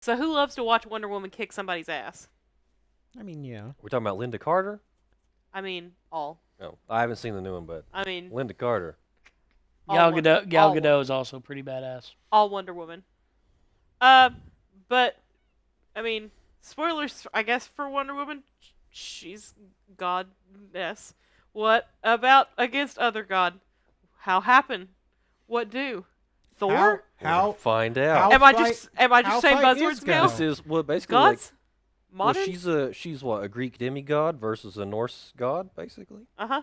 So who loves to watch Wonder Woman kick somebody's ass? I mean, yeah. We're talking about Linda Carter? I mean, all. No, I haven't seen the new one, but I mean, Linda Carter. all Gal Gadot is also pretty badass. all Wonder Woman. But I mean, spoilers, I guess, for Wonder Woman. She's goddess. What about against other god? How happen? What do? Thor? How Find out. Am I just how saying fight buzzwords is now? go? This is basically like, Gods? Modern? she's what, a Greek demigod versus a Norse god, basically. Uh-huh.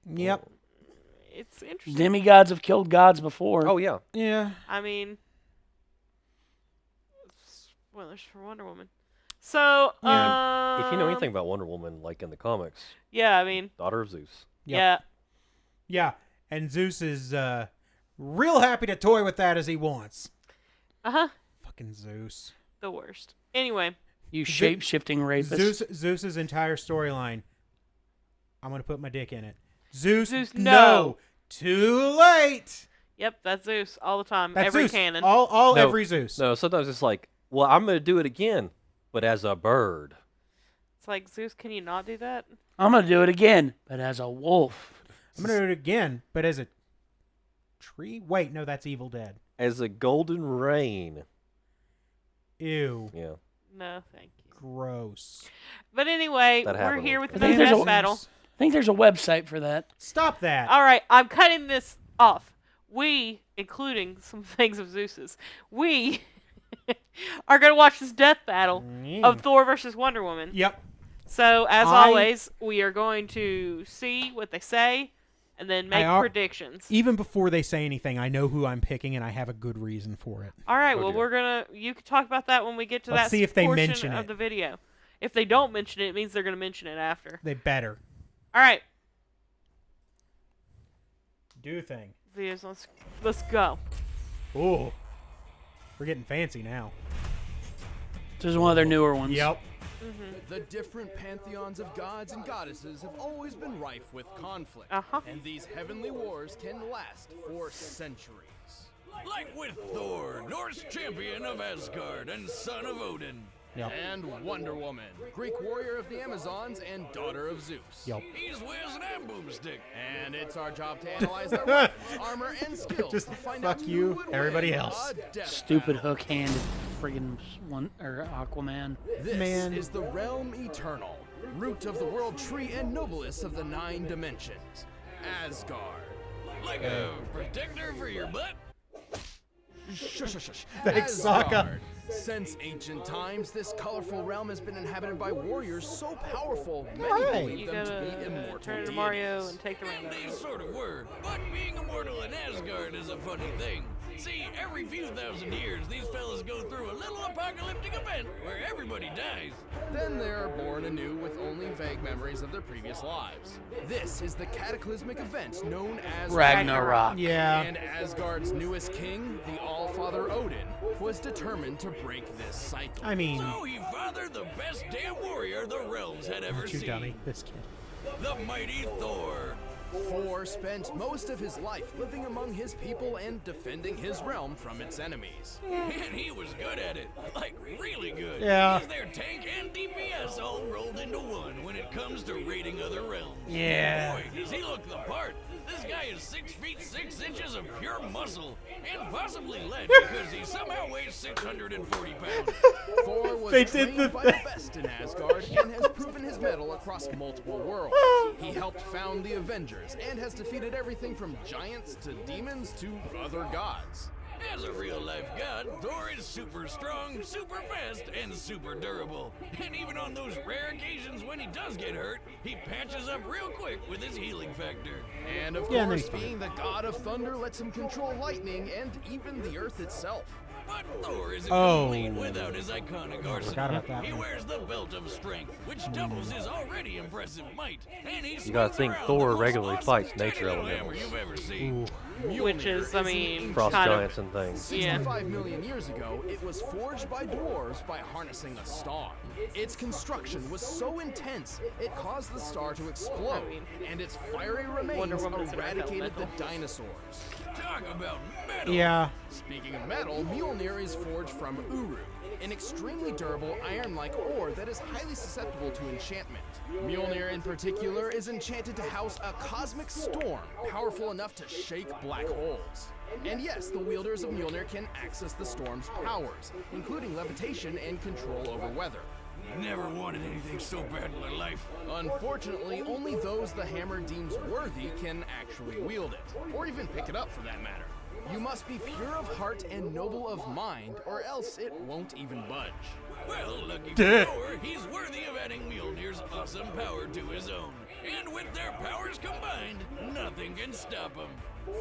Yep. It's interesting. Demigods have killed gods before. Oh yeah. Yeah. I mean, spoilers for Wonder Woman. So, If you know anything about Wonder Woman, like in the comics, yeah, I mean, daughter of Zeus. Yep. yeah. Yeah. And Zeus is real happy to toy with that as he wants. Uh-huh. Fucking Zeus. The worst. Anyway. You shape-shifting rapist. Zeus's entire storyline. I'm gonna put my dick in it. Zeus no. Too late. Yep, that's Zeus all the time. That's Every Zeus. canon. All No. every Zeus. No, sometimes it's like, well, I'm gonna do it again, but as a bird. It's like, Zeus, can you not do that? I'm going to do it again, but as a wolf. I'm gonna do it again, but as a tree. Wait, no, that's Evil Dead. As a golden rain. Ew. Yeah. No, thank you. Gross. But anyway, That we're happened here with with I think another there's mess a- battle. I think there's a website for that. Stop that. All right, I'm cutting this off. We, including some things of Zeus's, we are going to watch this death battle of Thor versus Wonder Woman. Yep. So, as I- always, we are going to see what they say and then make predictions. Even before they say anything, I know who I'm picking, and I have a good reason for it. All right, Oh, well, dear. you can talk about that when we get to Let's that see if they portion mention of it. the video. If they don't mention it, it means they're going to mention it after. They better. All right, Do thing. Vias, let's go. Ooh. We're getting fancy now. This is one of their newer ones. Yep. The different pantheons of gods and goddesses have always been rife with conflict, Uh-huh. and these heavenly wars can last for centuries. Like with Thor, Norse champion of Asgard and son of Odin. Yep. And Wonder Woman, Greek warrior of the Amazons and daughter of Zeus. Yep. He's wears an boomstick. And it's our job to analyze their weapons, armor, and skills Just to find fuck out who you, would everybody win else. a death Stupid battle. hook-handed friggin' one or Aquaman. This Man. is the realm eternal, root of the world tree and noblest of the 9 dimensions, Asgard. Like a protector for your butt. Shush. Thanks, Sokka. Asgard. Since ancient times, this colorful realm has been inhabited by warriors so powerful, many Right. believe You them to be gotta immortal turn to deities. Mario and take the And rainbow. they sort of were. But being immortal in Asgard is a funny thing. See, every few thousand years, these fellas go through a little apocalyptic event where everybody dies. Then they're born anew with only vague memories of their previous lives. This is the cataclysmic event known as Ragnarok. Yeah. And Asgard's newest king, the All-Father Odin, was determined to break this cycle. I mean, So he fathered the best damn warrior the realms had ever you seen. dummy. This kid. The mighty Thor. Thor spent most of his life living among his people and defending his realm from its enemies. And he was good at it. Like, really good. Yeah. He's their tank and DPS all rolled into one when it comes to raiding other realms. Yeah. Boy, does he look the part. This guy is 6 feet 6 inches of pure muscle, and possibly lead because he somehow weighs 640 pounds. Thor was They did trained the by the thing. best in Asgard and has proven his mettle across multiple worlds. He helped found the Avengers and has defeated everything from giants to demons to other gods. As a real-life god, Thor is super strong, super fast, and super durable. And even on those rare occasions when he does get hurt, he patches up real quick with his healing factor. And of Yeah, and then course, he's fine. being the god of thunder lets him control lightning and even the earth itself. But Thor isn't Oh. complete without his iconic arsenal. Forgot about that He one. wears the belt of strength, which doubles his already impressive might. And he You gotta swings think around Thor the most regularly awesome fights tiny nature little hammer elementals. you've ever seen. which is, I mean, Frost kind giants and things. Yeah. 65 million years ago, it was forged by dwarves by harnessing a star. Its construction was so intense, it caused the star to explode, and its fiery remains Woman is eradicated the metal. dinosaurs. Talk about metal. Yeah. Speaking of metal, Mjolnir is forged from Uru, an extremely durable iron-like ore that is highly susceptible to enchantment. Mjolnir in particular is enchanted to house a cosmic storm powerful enough to shake black holes. And yes, the wielders of Mjolnir can access the storm's powers, including levitation and control over weather. Never wanted anything so bad in my life. Unfortunately, only those the hammer deems worthy can actually wield it, or even pick it up for that matter. You must be pure of heart and noble of mind, or else it won't even budge. Well, lucky for Thor, he's worthy of adding Mjolnir's awesome power to his own. And with their powers combined, nothing can stop him.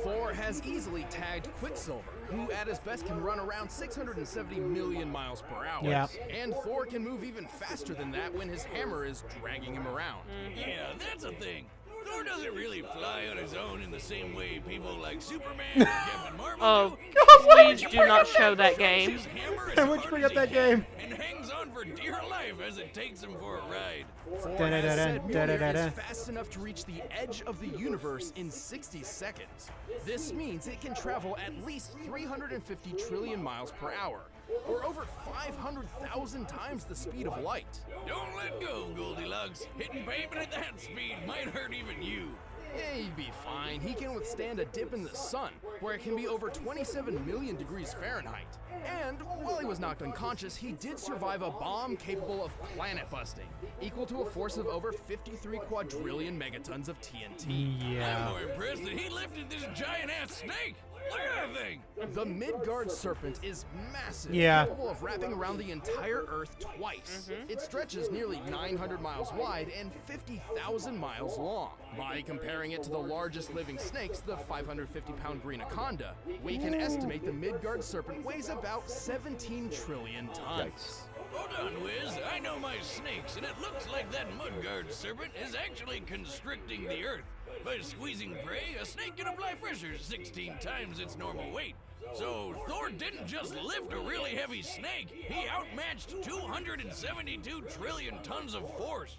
Thor has easily tagged Quicksilver, who at his best can run around 670 million miles per hour. Yeah. And Thor can move even faster than that when his hammer is dragging him around. Yeah, that's a thing. Thor doesn't really fly on his own in the same way people like Superman and Captain Marvel Oh, do. please do not show that game. His hammer Hey, as where'd you hard bring as up that he can game? And hangs on for dear life as it takes him for a ride. Thor Da-da-da-da, has said Mjolnir da-da-da-da. is fast enough to reach the edge of the universe in 60 seconds. This means it can travel at least 350 trillion miles per hour, or over 500,000 times the speed of light. Don't let go, Goldilocks. Hitting pavement at that speed might hurt even you. Yeah, he'd be fine. He can withstand a dip in the sun, where it can be over 27 million degrees Fahrenheit. And while he was knocked unconscious, he did survive a bomb capable of planet busting, equal to a force of over 53 quadrillion megatons of TNT. I'm Yeah. more impressed that he lifted this giant-ass snake. Look at that thing. The Midgard serpent is massive, Yeah. capable of wrapping around the entire Earth twice. It stretches nearly 900 miles wide and 50,000 miles long. By comparing it to the largest living snakes, the 550-pound green anaconda, we can estimate the Midgard serpent weighs about 17 trillion tons. Hold on, Wiz. I know my snakes, and it looks like that Mudguard serpent is actually constricting the Earth. By squeezing prey, a snake can apply pressure 16 times its normal weight. So Thor didn't just lift a really heavy snake, he outmatched 272 trillion tons of force.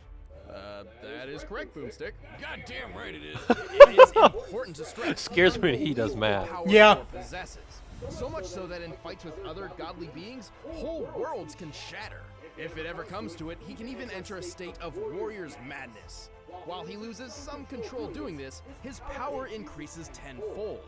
That is correct, Boomstick. Goddamn right it is. It is important to stress. Scares me when he does math. Power Yeah. Thor possesses. So much so that in fights with other godly beings, whole worlds can shatter. If it ever comes to it, he can even enter a state of warrior's madness. While he loses some control doing this, his power increases tenfold.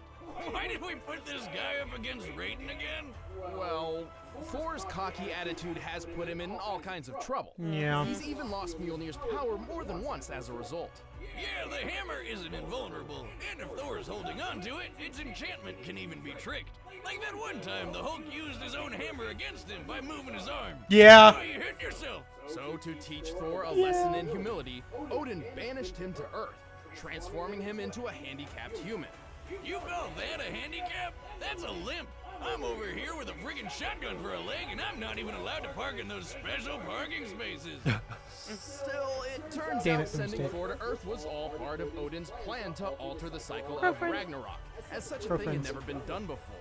Why did we put this guy up against Raiden again? Well, Thor's cocky attitude has put him in all kinds of trouble. Yeah. He's even lost Mjolnir's power more than once as a result. Yeah, the hammer isn't invulnerable, and if Thor's holding on to it, its enchantment can even be tricked. Like that one time the Hulk used his own hammer against him by moving his arm. Yeah. Oh, you hit yourself. So to teach Thor a lesson in humility, Odin banished him to Earth, transforming him into a handicapped human. You call that a handicap? That's a limp. I'm over here with a friggin' shotgun for a leg, and I'm not even allowed to park in those special parking spaces. Still, it turns Damn out it, sending Boomstick. Thor to Earth was all part of Odin's plan to alter the cycle of Ragnarok, as such a thing had Girlfriends. never been done before.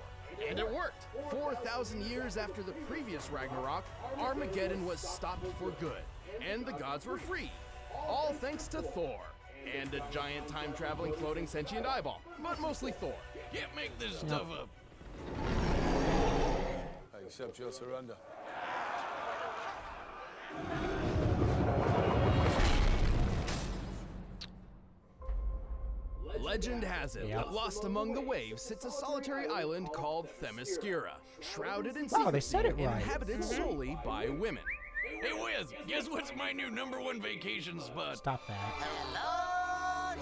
And it worked. 4,000 years after the previous Ragnarok, Armageddon was stopped for good, and the gods were free. All thanks to Thor, and a giant time-traveling floating sentient eyeball, but mostly Thor. Can't make this stuff up. I accept your surrender. Legend has it that lost among the waves sits a solitary island called Themyscira, shrouded in Wow, they secrecy said it and right. inhabited solely by women. Hey, Wiz, guess what's my new #1 vacation spot? Stop that.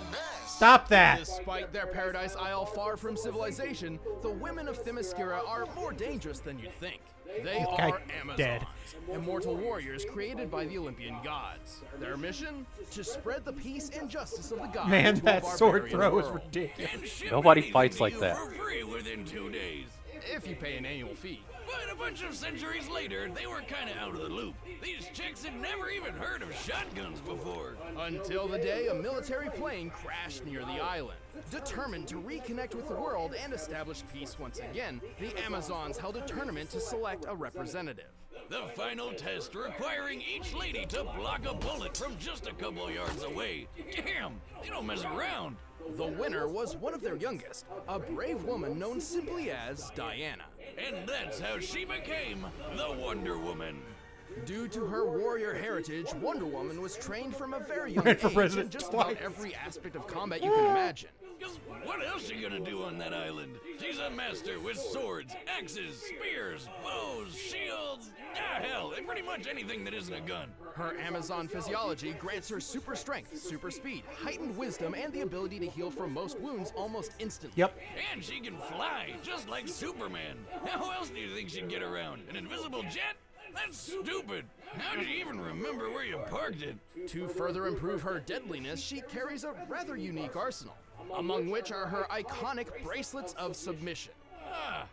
Stop that. Despite their paradise isle far from civilization, the women of Themyscira are more dangerous than you'd think. They Okay, are Amazons, dead. immortal warriors created by the Olympian gods. Their mission? To spread the peace and justice of the gods Man, to a that sword barbarian throw is world. ridiculous. And ship Nobody anything fights to like you that. For free within 2 days. if you pay an annual fee. But a bunch of centuries later, they were kinda out of the loop. These chicks had never even heard of shotguns before. Until the day a military plane crashed near the island. Determined to reconnect with the world and establish peace once again, the Amazons held a tournament to select a representative. The final test requiring each lady to block a bullet from just a couple yards away. Damn, they don't mess around. The winner was one of their youngest, a brave woman known simply as Diana. And that's how she became the Wonder Woman. Due to her warrior heritage, Wonder Woman was trained from a very young Ran age for in president just twice. about every aspect of combat you can imagine. Because what else she gonna do on that island? She's a master with swords, axes, spears, bows, shields, hell, and pretty much anything that isn't a gun. Her Amazon physiology grants her super strength, super speed, heightened wisdom, and the ability to heal from most wounds almost instantly. Yep. And she can fly, just like Superman. How else do you think she'd get around? An invisible jet? That's stupid. How do you even remember where you parked it? To further improve her deadliness, she carries a rather unique arsenal, among which are her iconic bracelets of submission. Ah,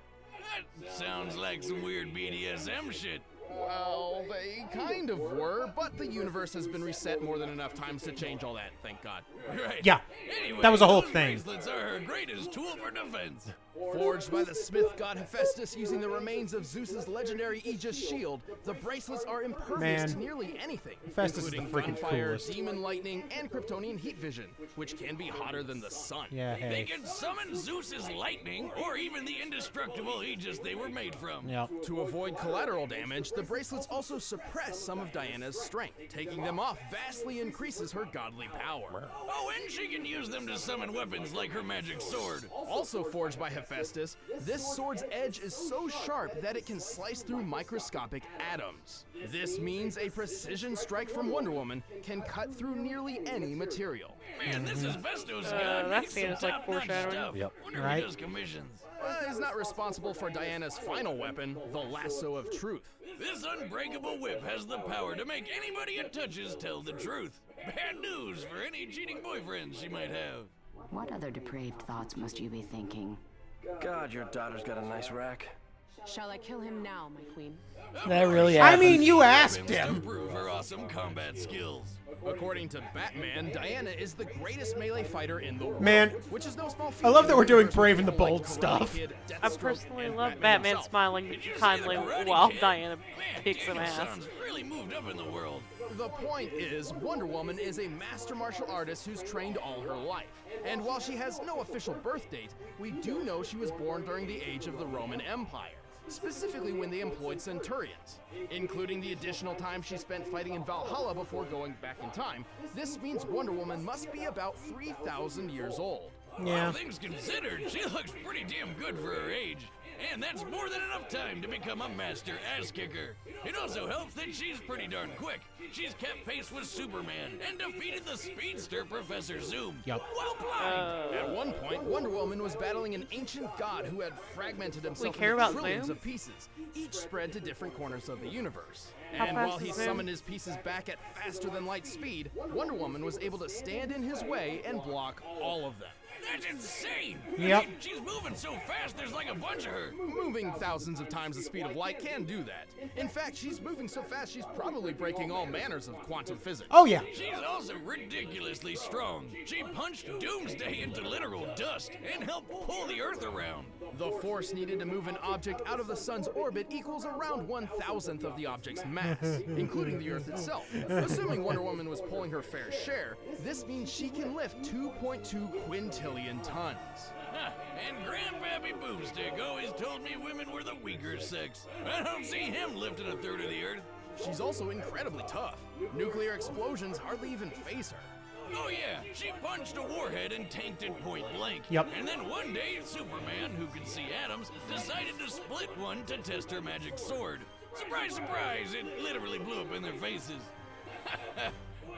that sounds like some weird BDSM shit. Well, they kind of were, but the universe has been reset more than enough times to change all that, thank God. Right. Yeah. Anyway, That was the whole those thing. bracelets are her greatest tool for defense. Forged by the smith god Hephaestus using the remains of Zeus's legendary Aegis shield, the bracelets are impervious to Man. nearly anything, Hephaestus is the including freaking gunfire, coolest. demon lightning, and Kryptonian heat vision, which can be hotter than the sun. Yeah, They hey. can summon Zeus's lightning, or even the indestructible Aegis they were made from. Yep. To avoid collateral damage, the bracelets also suppress some of Diana's strength. Taking them off vastly increases her godly power. Oh, and she can use them to summon weapons like her magic sword. Also forged by Hephaestus, this sword's edge is so sharp that it can slice through microscopic atoms. This means a precision strike from Wonder Woman can cut through nearly any material. Man, this asbestos guy that makes scene some is like top-notch foreshadowing. stuff. Yep. Wonder Right. who does commissions. He's not responsible for Diana's final weapon, the lasso of truth. This unbreakable whip has the power to make anybody it touches tell the truth. Bad news for any cheating boyfriends she might have. What other depraved thoughts must you be thinking? God, your daughter's got a nice rack. Shall I kill him now, my queen? That really I happened. mean, you asked Weapons to him. prove her awesome combat skills. According to Batman, Diana is the greatest melee fighter in the world. Man, which is no small feat. I love that we're doing Universe Brave and the people Bold like stuff. Karate Kid, I Deathstroke, personally and love Batman Batman himself. smiling Did you say kindly the Karate while Kid? Diana Man, kicks him Daniel ass. San's really moved up in the world. The point is, Wonder Woman is a master martial artist who's trained all her life. And while she has no official birth date, we do know she was born during the age of the Roman Empire, specifically when they employed centurions. Including the additional time she spent fighting in Valhalla before going back in time, this means Wonder Woman must be about 3,000 years old. Yeah. All things considered, she looks pretty damn good for her age. And that's more than enough time to become a master ass kicker. It also helps that she's pretty darn quick. She's kept pace with Superman and defeated the speedster Professor Zoom. Yep. While blind. At one point, Wonder Woman was battling an ancient god who had fragmented himself care into about trillions Zoom? of pieces, each spread to different corners of the universe. How And fast while he is Zoom? summoned his pieces back at faster than light speed, Wonder Woman was able to stand in his way and block all of them. That's insane. Yep. I mean, she's moving so fast, there's like a bunch of her. Moving thousands of times the speed of light can do that. In fact, she's moving so fast she's probably breaking all manners of quantum physics. Oh, yeah. She's also ridiculously strong. She punched Doomsday into literal dust and helped pull the Earth around. The force needed to move an object out of the sun's orbit equals around 1,000th of the object's mass, including the Earth itself. Assuming Wonder Woman was pulling her fair share, this means she can lift 2.2 quintillion tons. Huh, and Grandpappy Boomstick always told me women were the weaker sex. I don't see him lifting a third of the Earth. She's also incredibly tough. Nuclear explosions hardly even faze her. Oh yeah, she punched a warhead and tanked it point blank. Yep. And then one day, Superman, who could see atoms, decided to split one to test her magic sword. Surprise, surprise, it literally blew up in their faces.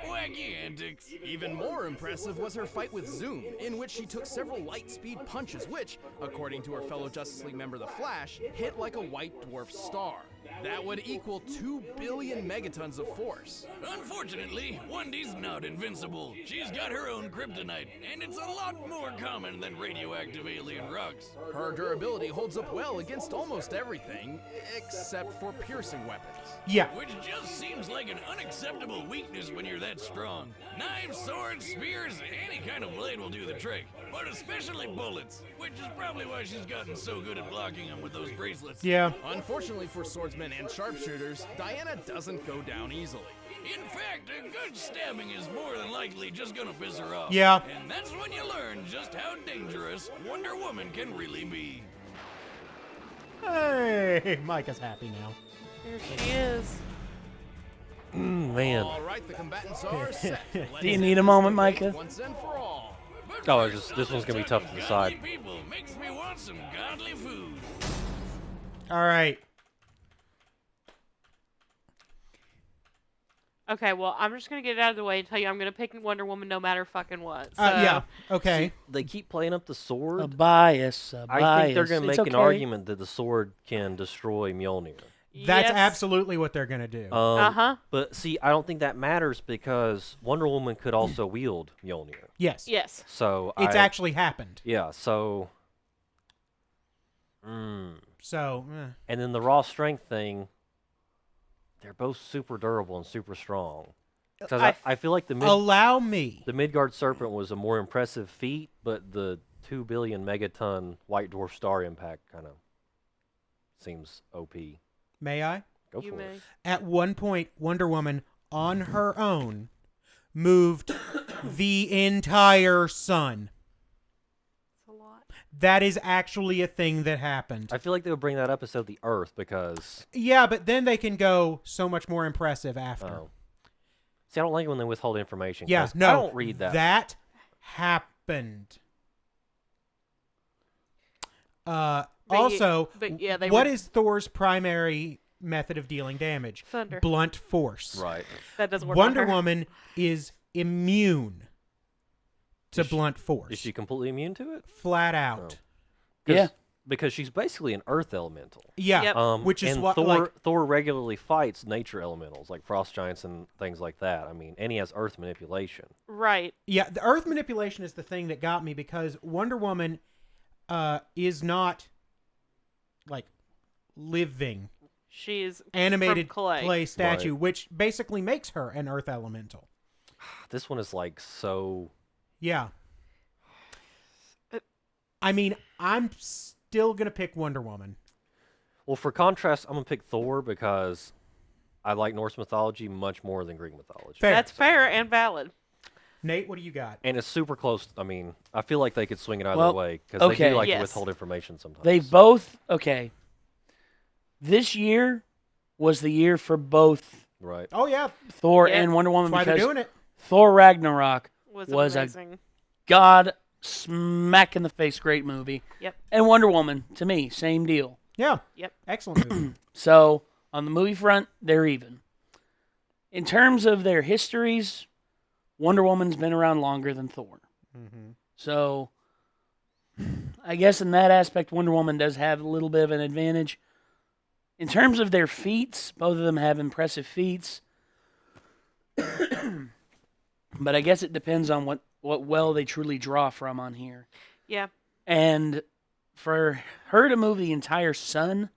Wacky antics. Even more impressive was her fight with Zoom, in which she took several light speed punches which, according to her fellow Justice League member The Flash, hit like a white dwarf star. That would equal 2 billion megatons of force. Unfortunately, Wendy's not invincible. She's got her own kryptonite, and it's a lot more common than radioactive alien rocks. Her durability holds up well against almost everything, except for piercing weapons. Yeah. Which just seems like an unacceptable weakness when you're that strong. Knives, swords, spears, any kind of blade will do the trick, but especially bullets, which is probably why she's gotten so good at blocking them with those bracelets. Yeah. Unfortunately for swordsmen and sharpshooters, Diana doesn't go down easily. In fact, a good stabbing is more than likely just gonna piss her off. Yeah. And that's when you learn just how dangerous Wonder Woman can really be. Hey, Micah's happy now. Here she is. Man. All right, the combatants are set. Do you need a moment, Micah? Once and for all. Oh, this one's gonna be tough to decide. Godly people makes me want some godly food. All right. Okay, well, I'm just gonna get it out of the way and tell you I'm gonna pick Wonder Woman no matter fucking what. So. Yeah. Okay. They keep playing up the sword. A bias. I think they're going to It's make an okay. argument that the sword can destroy Mjolnir. That's Yes. absolutely what they're gonna do. Uh-huh. But see, I don't think that matters because Wonder Woman could also wield Mjolnir. Yes. Yes. So It's actually happened. Yeah, so... So. And then the raw strength thing, they're both super durable and super strong. Because I feel like Allow me. the Midgard Serpent was a more impressive feat, but the 2 billion megaton white dwarf star impact kind of seems OP. May I? Go You for may. it. At one point, Wonder Woman, on her own, moved the entire sun. It's a lot. That is actually a thing that happened. I feel like they would bring that up instead of the Earth because... Yeah, but then they can go so much more impressive after. Oh. See, I don't like when they withhold information. Yeah, 'cause no. I don't read that. That happened. Also, but yeah, they what were- is Thor's primary method of dealing damage? Thunder. Blunt force. Right. That doesn't work. Wonder on her. Woman is immune to Is she- blunt force. Is she completely immune to it? Flat out. Yeah. Because she's basically an Earth elemental. Yeah, Yep. which is and what Thor, like Thor regularly fights nature elementals like frost giants and things like that. I mean, and he has Earth manipulation. Right. yeah, the Earth manipulation is the thing that got me because Wonder Woman is not like living She's animated from clay. clay statue, Right. which basically makes her an Earth elemental. This one is like so. Yeah. I mean, I'm still gonna pick Wonder Woman. Well, for contrast, I'm gonna pick Thor because I like Norse mythology much more than Greek mythology. Fair. That's fair and valid. Nate, what do you got? And it's super close. I mean, I feel like they could swing it either Well, way because they okay. do like Yes. to withhold information sometimes. They both, okay. This year was the year for both right. Oh yeah, Thor Yeah. and Wonder Woman that's why they're because doing it. Thor Ragnarok Was a amazing. God smack in the face great movie. Yep. And Wonder Woman, to me, same deal. Yeah. Yep. Excellent movie. So, on the movie front, they're even. In terms of their histories, Wonder Woman's been around longer than Thor. Mm-hmm. So, I guess in that aspect, Wonder Woman does have a little bit of an advantage. In terms of their feats, both of them have impressive feats. But I guess it depends on what well they truly draw from on here. Yeah. And for her to move the entire sun,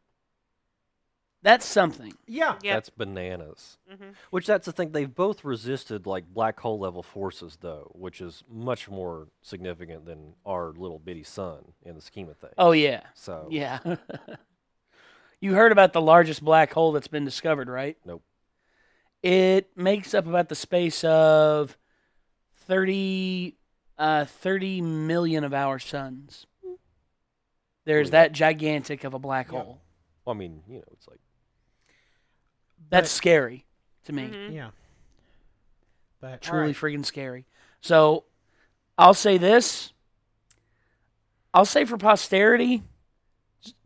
that's something. Yeah. Yep. That's bananas. Mhm. Which that's the thing. They've both resisted like black hole level forces though, which is much more significant than our little bitty sun in the scheme of things. Oh, yeah. So Yeah. You heard about the largest black hole that's been discovered, right? Nope. It makes up about the space of 30 million of our suns. There's that gigantic of a black Yeah. hole. Well, I mean, you know, it's like That's scary to me. Mhm. Yeah. But Truly alright. freaking scary. So, I'll say this. I'll say for posterity,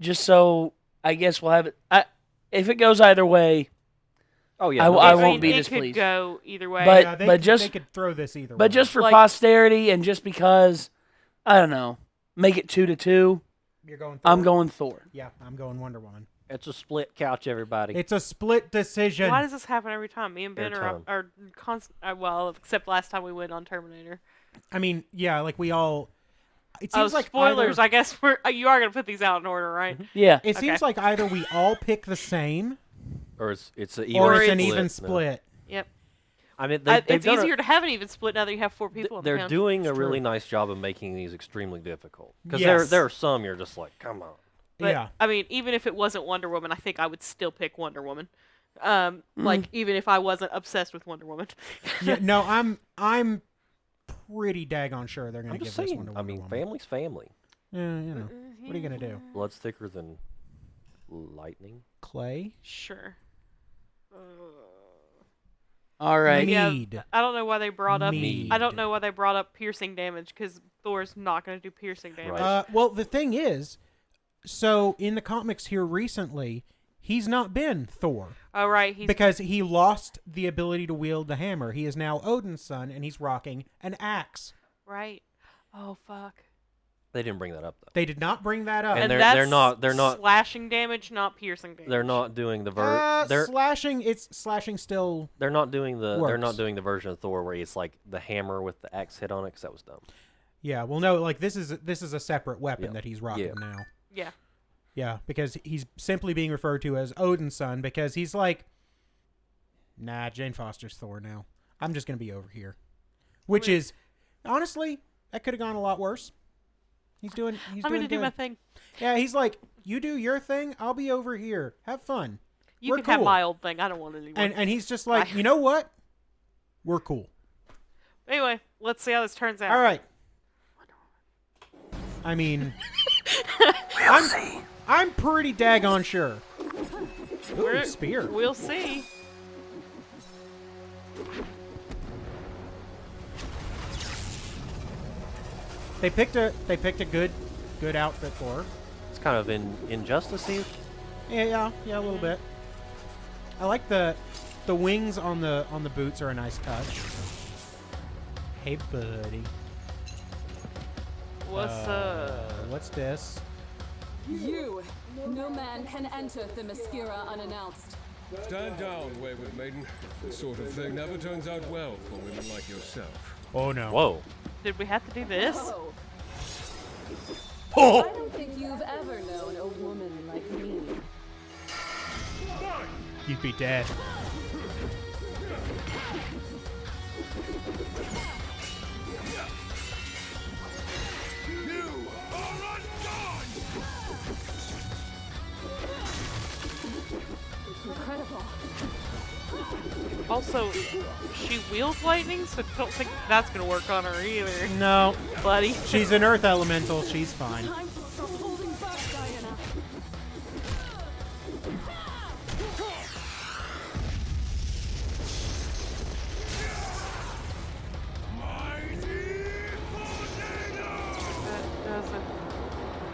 just so I guess we'll have it. If it goes either way, oh yeah, I no, won't be it displeased. could go either way. But- Yeah, just- they could throw this either way. but just for Like- posterity and just because, I don't know, make it 2-2, you're going. Thor? I'm going Thor. Yeah, I'm going Wonder Woman. It's a split couch, everybody. It's a split decision. Why does this happen every time? Me and Ben Every time. are constant. Well, except last time we went on Terminator. I mean, yeah, like we all. It seems like spoilers. either- I guess you are gonna put these out in order, right? Yeah. It seems like either we all pick the same, or it's an even or it's split. an even No. split. Yep. I mean, they've It's done easier to have an even split now that you have 4 people. in the They're town. doing a It's really true. nice job of making these extremely difficult. Because Yes. there are some you're just like, come on. But, Yeah. I mean, even if it wasn't Wonder Woman, I think I would still pick Wonder Woman. Like even if I wasn't obsessed with Wonder Woman. Yeah, no, I'm pretty daggone sure they're gonna I'm give just this saying. one to I Wonder mean, Woman. family's family. Yeah, you know, what are you gonna do? Blood's thicker than lightning. Clay? Sure. All right. Yeah, Mead. I don't know why they brought up. Mead. I don't know why they brought up piercing damage because Thor's not going to do piercing damage. Right. Well, the thing is, so in the comics here recently, he's not been Thor Oh right, he's because he lost the ability to wield the hammer. He is now Odin's son, and he's rocking an axe. right. Oh fuck. They didn't bring that up though. They did not bring that up. And they're that's not slashing damage, not piercing damage. they're not doing the slashing. It's slashing still. they're not doing the works. version of Thor where it's like the hammer with the axe hit on it because that was dumb. Yeah. Well, no. Like this is a separate weapon Yeah. that he's rocking Yeah. now. Yeah. Yeah, because he's simply being referred to as Odin's son because he's like, nah, Jane Foster's Thor now. I'm just gonna be over here, which is honestly that could have gone a lot worse. He's doing. I'm doing gonna do good. my thing. Yeah, he's like, you do your thing, I'll be over here. Have fun. You We're can have cool. my old thing. I don't want it anymore. And he's just like, Bye. you know what? We're cool. Anyway, let's see how this turns out. All right. I mean, I'm pretty daggone sure. Ooh, spear. We'll see. They picked a good outfit for her. It's kind of injustice-y. Yeah, a little bit. I like the wings on the boots are a nice touch. Hey, buddy. What's What's this? You! No man can enter the Themyscira unannounced. Stand down, wayward maiden. This sort of thing never turns out well for women like yourself. Oh no. Whoa. Did we have to do this? Oh. I don't think you've ever known a woman like me. You'd be dead. Incredible. Also, she wields lightning, so I don't think that's gonna work on her either. No, buddy. She's an earth elemental. She's fine. Time to stop holding back, Diana. That doesn't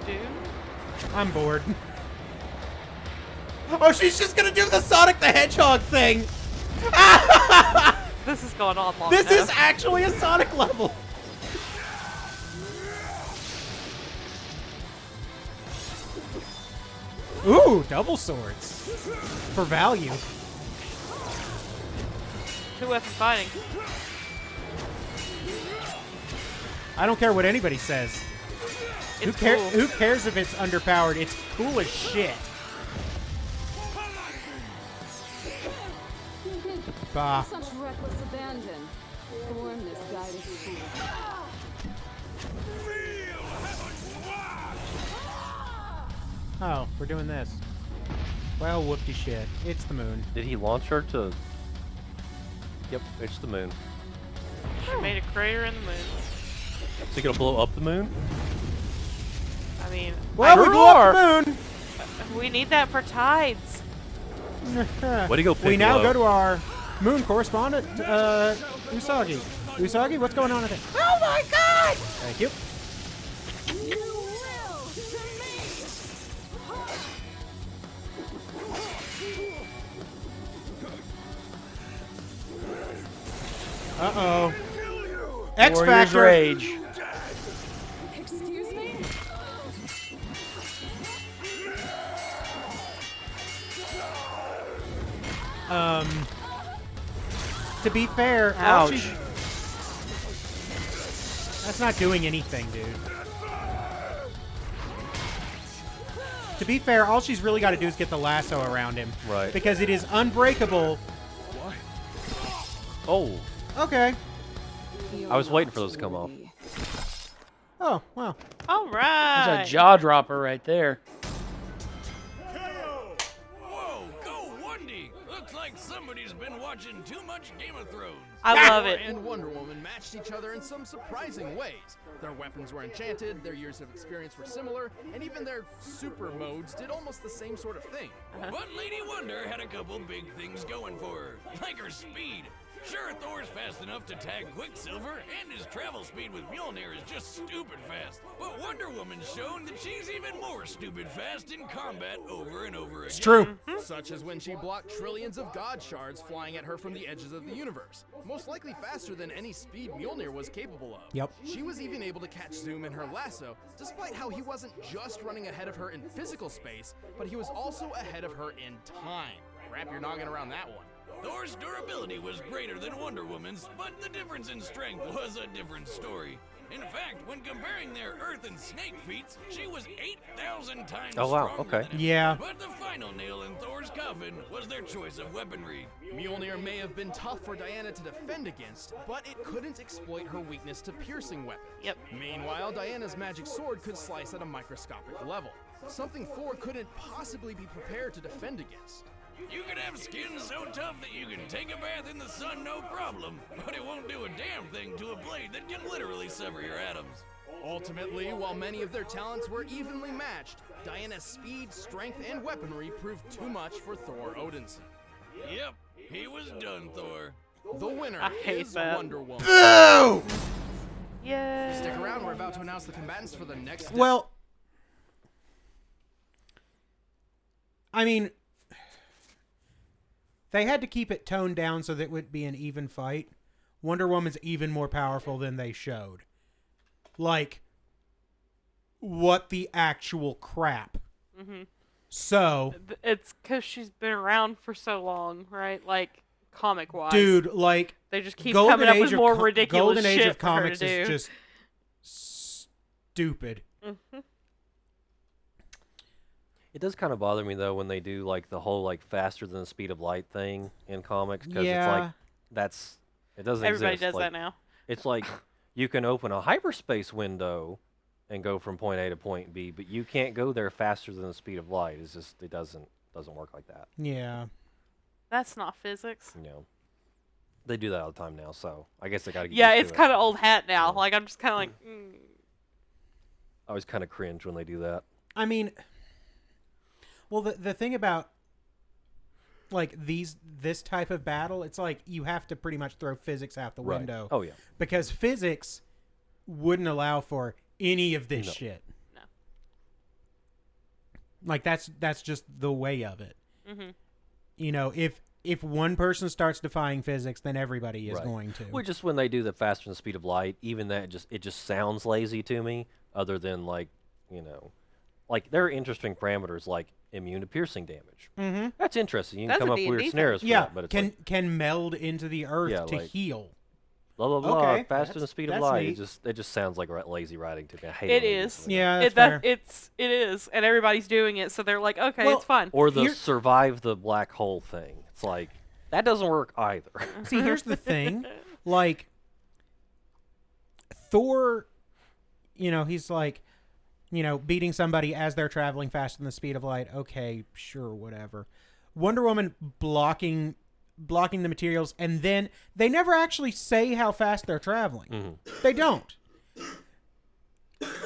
do. I'm bored. Oh, she's just gonna do the Sonic the Hedgehog thing. This is going on long This enough. is actually a Sonic level. Ooh, double swords for value. 2-weapon fighting. I don't care what anybody says. It's cool. Who cares if it's underpowered? It's cool as shit. Bah. Such reckless abandon. Thor misguided fool. Oh, we're doing this. Well, whoopty shit. It's the moon. Did he launch her to... Yep, it's the moon. She made a crater in the moon. Is he gonna blow up the moon? I mean, Well, we blew up the moon. we need that for tides. Way to go, We now Piccolo. go to our moon correspondent, Usagi. Usagi, what's going on today? Oh my god! Thank you. Uh-oh. X Warrior's Factor. Rage. Excuse me? To be fair, Ouch. that's not doing anything, dude. To be fair, all she's really got to do is get the lasso around him. Right. Because it is unbreakable. Oh, Okay. I was waiting for those to come off. Oh, wow. All right. That's a jaw dropper right there. Whoa, go Wundy! Looks like somebody's been watching too much Game of Thrones. I love it. And Wonder Woman matched each other in some surprising ways. Their weapons were enchanted, their years of experience were similar, and even their super modes did almost the same sort of thing. But Lady Wonder had a couple big things going for her, like her speed. Sure, Thor's fast enough to tag Quicksilver, and his travel speed with Mjolnir is just stupid fast. But Wonder Woman's shown that she's even more stupid fast in combat over and over again. It's true. Such as when she blocked trillions of God shards flying at her from the edges of the universe. Most likely faster than any speed Mjolnir was capable of. Yep. She was even able to catch Zoom in her lasso, despite how he wasn't just running ahead of her in physical space, but he was also ahead of her in time. Wrap your noggin around that one. Thor's durability was greater than Wonder Woman's, but the difference in strength was a different story. In fact, when comparing their Earth and Snake feats, she was 8,000 times Oh, wow, stronger okay. than him. Yeah. But the final nail in Thor's coffin was their choice of weaponry. Mjolnir may have been tough for Diana to defend against, but it couldn't exploit her weakness to piercing weapons. Yep. Meanwhile, Diana's magic sword could slice at a microscopic level, something Thor couldn't possibly be prepared to defend against. You can have skin so tough that you can take a bath in the sun no problem, but it won't do a damn thing to a blade that can literally sever your atoms. Ultimately, while many of their talents were evenly matched, Diana's speed, strength, and weaponry proved too much for Thor Odinson. Yep, he was done, Thor. The winner I hate is that. Wonder Woman. Boo! Yeah. Stick around, we're about to announce the combatants for the next step. Well, I mean, they had to keep it toned down so that it would be an even fight. Wonder Woman's even more powerful than they showed. Like, what the actual crap? Mhm. So, It's because she's been around for so long, right? Like, comic-wise. dude, like, They just keep coming up with more ridiculous Golden Age shit of for her to comics is do. just stupid. Mhm. It does kind of bother me though when they do like the whole like faster than the speed of light thing in comics because it's like it doesn't Everybody exist. does Like, that now. It's like you can open a hyperspace window and go from point A to point B, but you can't go there faster than the speed of light. It's just it doesn't work like that. Yeah. That's not physics. You know, they do that all the time now, so I guess they got to get Yeah, used it's to it. kind of old hat now. Yeah. Like, I'm just kind of like, I always kind of cringe when they do that. I mean, well, the thing about like this type of battle, it's like you have to pretty much throw physics out the Right. window. Oh yeah. Because physics wouldn't allow for any of this No. shit. No. Like that's just the way of it. mm-hmm. You know, if one person starts defying physics, then everybody is Right. going to. Well, just when they do the faster than the speed of light, even that it just sounds lazy to me. Other than like, you know, like there are interesting parameters like immune to piercing damage. Mm-hmm. That's interesting. You can That's come a up with weird D&D scenarios for Yeah, that, but it's can like, meld into the earth Yeah, to like- heal. blah blah blah. Okay, Faster than the speed of that's light. neat. It just sounds like lazy writing to me. I hate It it. when they do is. something like Yeah, It that's fair. is, and everybody's doing it, so they're like, okay, Well, it's fine. that. Or the Here- survive the black hole thing. It's like that doesn't work either. See, here's the thing. Like, Thor, you know, he's like, you know, beating somebody as they're traveling faster than the speed of light. Okay, sure, whatever. Wonder Woman blocking the materials, and then they never actually say how fast they're traveling. Mhm. They don't.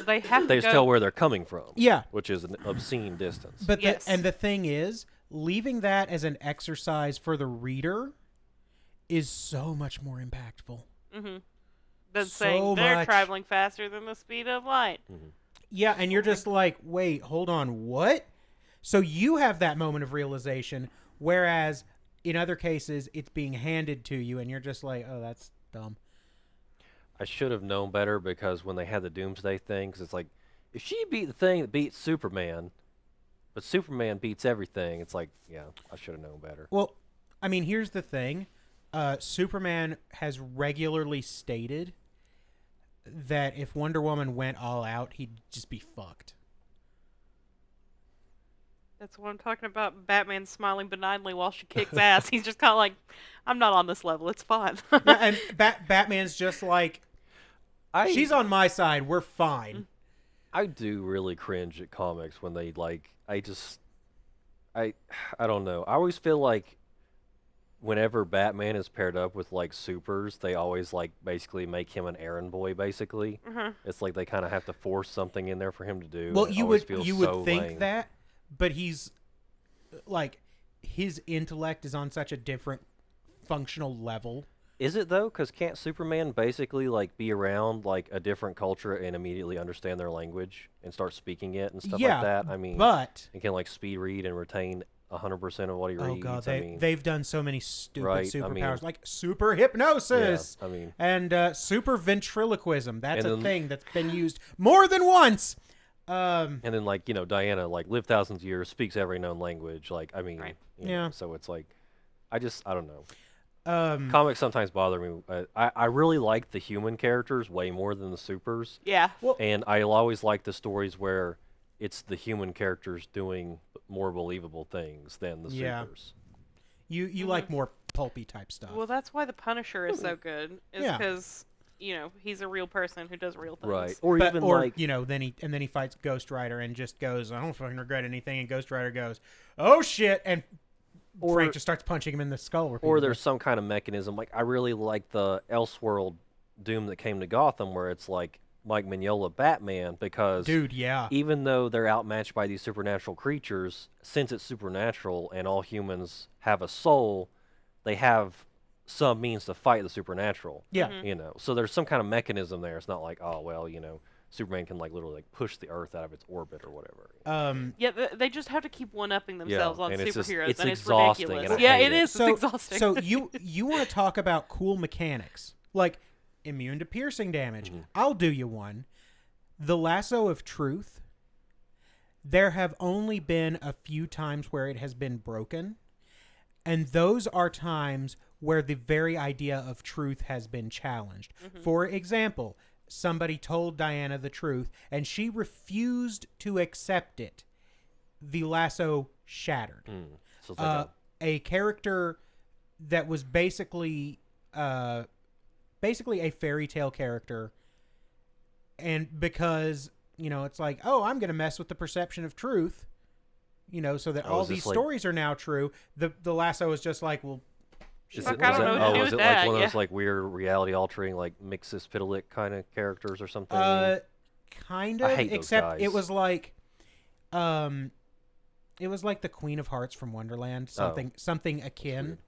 They have They to just go. tell where they're coming from. Yeah. Which is an obscene distance. But Yes. the thing is, leaving that as an exercise for the reader is so much more impactful. Mm-hmm. Than So saying they're much. traveling faster than the speed of light. Yeah, and you're just like, wait, hold on, what? So you have that moment of realization, whereas in other cases, it's being handed to you, and you're just like, oh, that's dumb. I should have known better because when they had the Doomsday thing, 'cause it's like, if she beat the thing that beats Superman, but Superman beats everything, it's like, yeah, I should have known better. Well, I mean, here's the thing. Superman has regularly stated that if Wonder Woman went all out, he'd just be fucked. That's what I'm talking about. Batman smiling benignly while she kicks ass. He's just kind of like, I'm not on this level. It's fine. Yeah, and Batman's just like, she's on my side. We're fine. I do really cringe at comics when they like. I don't know. I always feel like whenever Batman is paired up with like supers, they always like basically make him an errand boy. Basically, it's like they kind of have to force something in there for him to do. Well, and it you always would feels so think lame. that, but he's like his intellect is on such a different functional level. Is it though? Because can't Superman basically like be around like a different culture and immediately understand their language and start speaking it and stuff Yeah, like that? I mean, but and can like speed read and retain 100% of what he reads. oh god, I mean, they've done so many stupid Right, I superpowers, mean- like super hypnosis, yeah, I mean, and super ventriloquism. That's And a then- thing that's been used more than once. and then like Diana like lived thousands of years, speaks every known language. Like I mean, Right. you know, Yeah. so it's like, I don't know. Um, Comics sometimes bother me. I really like the human characters way more than the supers. Yeah. And I'll always like the stories where it's the human characters doing more believable things than the Yeah. supers. you like more pulpy type stuff. Well, that's why the Punisher is so good. Is Yeah. because he's a real person who does real things. Right. Or But- even or like then he fights Ghost Rider and just goes, I don't fucking regret anything, and Ghost Rider goes, oh shit, and Frank just starts punching him in the skull. or repeatedly. there's some kind of mechanism. Like I really like the Elseworld Doom that came to Gotham, where it's like Mike Mignola Batman, because dude, yeah, even though they're outmatched by these supernatural creatures, since it's supernatural and all humans have a soul, they have some means to fight the supernatural. yeah. So there's some kind of mechanism there. It's not like, oh well, Superman can like literally like push the Earth out of its orbit or whatever. Yeah, they just have to keep one-upping themselves on and it's just- superheroes, it's and it's exhausting, ridiculous. and I Yeah, hate it it. is. It's exhausting. So you want to talk about cool mechanics, like immune to piercing damage. I'll do you one. The lasso of truth. There have only been a few times where it has been broken, and those are times where the very idea of truth has been challenged. For example, somebody told Diana the truth, and she refused to accept it. The lasso shattered. So it's like A character that was basically a fairy tale character, and because it's like, oh, I'm gonna mess with the perception of truth, so that all is this these like- stories are now true. The lasso is just like, well, Is Fuck, it, I was don't that- know what to do is with it that, like one of yeah. those like weird reality altering like Mixus Pitalik kind of characters or something? kind I of, hate those except guys. it was like the Queen of Hearts from Wonderland, something akin.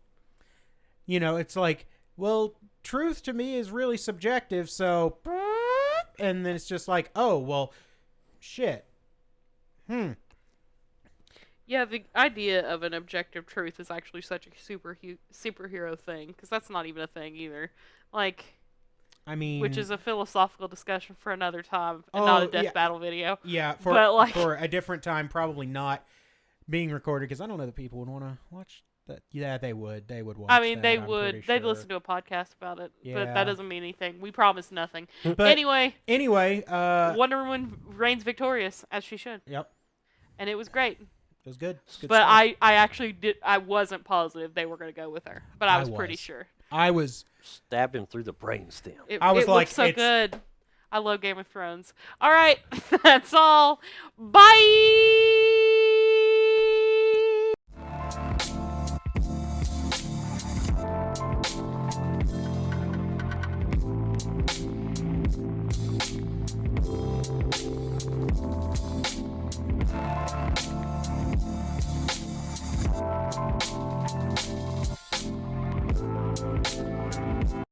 It's like, well, truth to me is really subjective, so, and then it's just like, oh, well, shit. Yeah, the idea of an objective truth is actually such a superhero thing, because that's not even a thing either. Like, I mean, which is a philosophical discussion for another time, and not a death battle video. Yeah, But, for a different time, probably not being recorded, because I don't know that people would want to watch that. Yeah, they would. They would watch. I mean, that, they I'm would. pretty They'd sure. listen to a podcast about it, but Yeah. that doesn't mean anything. We promise nothing. But anyway, Wonder Woman reigns victorious, as she should. Yep, And it was great. it was good. It's good But stuff. I actually did. I wasn't positive they were going to go with her, but I was pretty sure. I was. Stab him through the brainstem. I was it like, looks so it's- good. I love Game of Thrones. All right, that's all. Bye.